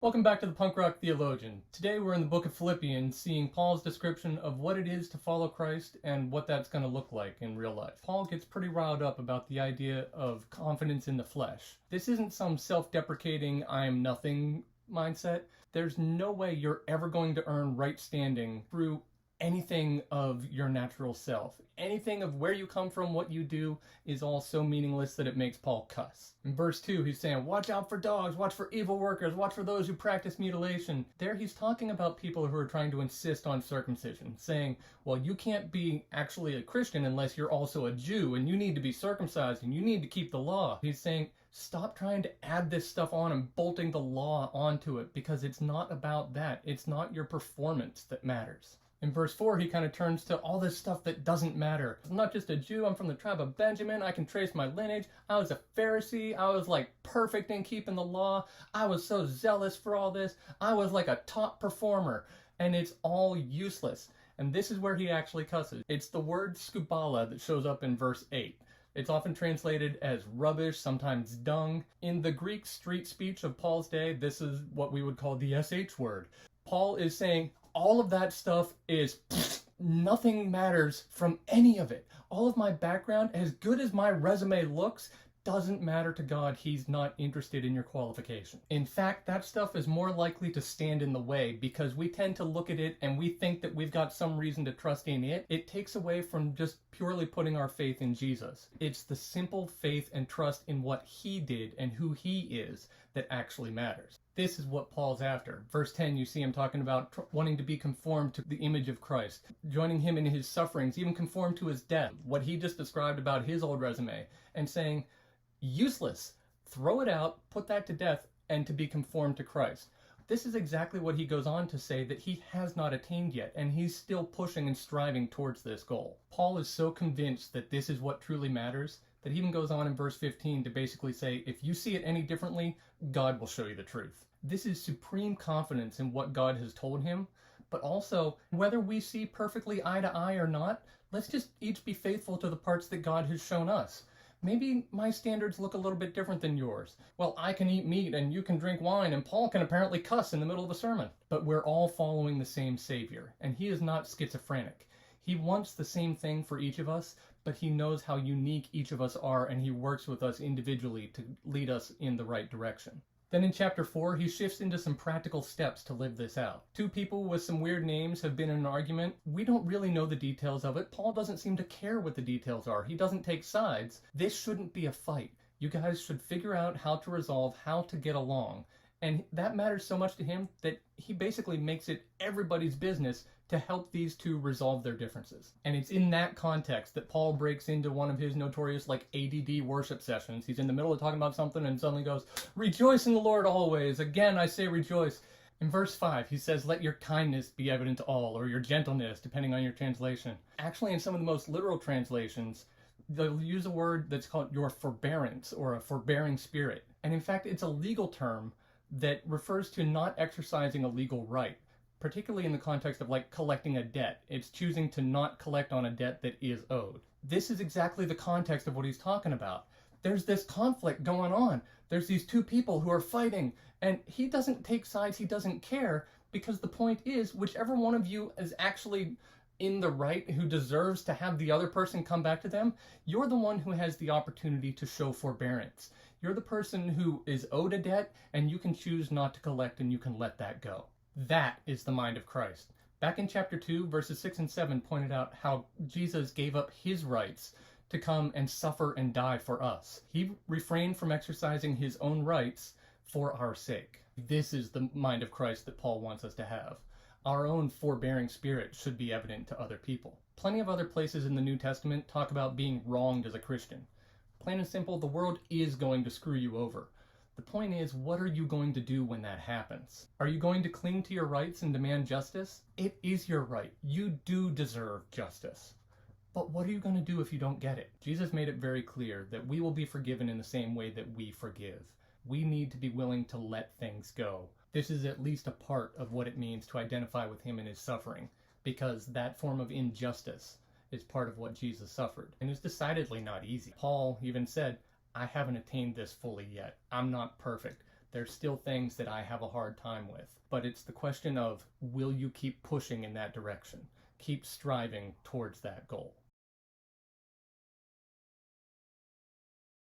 Welcome back to the Punk Rock Theologian. Today we're in the book of Philippians, seeing Paul's description of what it is to follow Christ and what that's going to look like in real life. Paul gets pretty riled up about the idea of confidence in the flesh. This isn't some self-deprecating, I am nothing mindset. There's no way you're ever going to earn right standing through anything of your natural self. Anything of where you come from, what you do, is all so meaningless that it makes Paul cuss. In verse 2, he's saying, watch out for dogs, watch for evil workers, watch for those who practice mutilation. There he's talking about people who are trying to insist on circumcision, saying, well, you can't be actually a Christian unless you're also a Jew, and you need to be circumcised, and you need to keep the law. He's saying, stop trying to add this stuff on and bolting the law onto it, because it's not about that. It's not your performance that matters. In verse 4, he kind of turns to all this stuff that doesn't matter. I'm not just a Jew, I'm from the tribe of Benjamin, I can trace my lineage, I was a Pharisee, I was like perfect in keeping the law, I was so zealous for all this, I was like a top performer, and it's all useless. And this is where he actually cusses. It's the word skubala that shows up in verse 8. It's often translated as rubbish, sometimes dung. In the Greek street speech of Paul's day, this is what we would call the SH word. Paul is saying, all of that stuff is nothing matters from any of it. All of my background, as good as my resume looks, doesn't matter to God. He's not interested in your qualification. In fact, that stuff is more likely to stand in the way because we tend to look at it and we think that we've got some reason to trust in it. It takes away from just purely putting our faith in Jesus. It's the simple faith and trust in what he did and who he is that actually matters. This is what Paul's after. Verse 10, you see him talking about wanting to be conformed to the image of Christ, joining him in his sufferings, even conformed to his death, what he just described about his old resume, and saying, useless, throw it out, put that to death, and to be conformed to Christ. This is exactly what he goes on to say that he has not attained yet, and he's still pushing and striving towards this goal. Paul is so convinced that this is what truly matters that he even goes on in verse 15 to basically say, if you see it any differently, God will show you the truth. This is supreme confidence in what God has told him, but also, whether we see perfectly eye to eye or not, let's just each be faithful to the parts that God has shown us. Maybe my standards look a little bit different than yours. Well, I can eat meat and you can drink wine and Paul can apparently cuss in the middle of a sermon. But we're all following the same Savior, and he is not schizophrenic. He wants the same thing for each of us, but he knows how unique each of us are, and he works with us individually to lead us in the right direction. Then in chapter 4, he shifts into some practical steps to live this out. Two people with some weird names have been in an argument. We don't really know the details of it. Paul doesn't seem to care what the details are. He doesn't take sides. This shouldn't be a fight. You guys should figure out how to resolve, how to get along. And that matters so much to him that he basically makes it everybody's business to help these two resolve their differences. And it's in that context that Paul breaks into one of his notorious ADD worship sessions. He's in the middle of talking about something and suddenly goes, rejoice in the Lord always. Again, I say rejoice. In verse 5, he says, let your kindness be evident to all, or your gentleness, depending on your translation. Actually, in some of the most literal translations, they'll use a word that's called your forbearance, or a forbearing spirit. And in fact, it's a legal term that refers to not exercising a legal right, particularly in the context of collecting a debt. It's choosing to not collect on a debt that is owed. This is exactly the context of what he's talking about. There's this conflict going on. There's these two people who are fighting, and he doesn't take sides, he doesn't care, because the point is, whichever one of you is actually in the right, who deserves to have the other person come back to them, you're the one who has the opportunity to show forbearance. You're the person who is owed a debt, and you can choose not to collect, and you can let that go. That is the mind of Christ. Back in chapter 2, verses 6 and 7 pointed out how Jesus gave up his rights to come and suffer and die for us. He refrained from exercising his own rights for our sake. This is the mind of Christ that Paul wants us to have. Our own forbearing spirit should be evident to other people. Plenty of other places in the New Testament talk about being wronged as a Christian. Plain and simple, the world is going to screw you over. The point is, what are you going to do when that happens? Are you going to cling to your rights and demand justice? It is your right. You do deserve justice. But what are you going to do if you don't get it? Jesus made it very clear that we will be forgiven in the same way that we forgive. We need to be willing to let things go. This is at least a part of what it means to identify with him in his suffering, because that form of injustice is part of what Jesus suffered. And it's decidedly not easy. Paul even said, I haven't attained this fully yet. I'm not perfect, There's still things that I have a hard time with. But it's the question of, will you keep pushing in that direction? Keep striving towards that goal.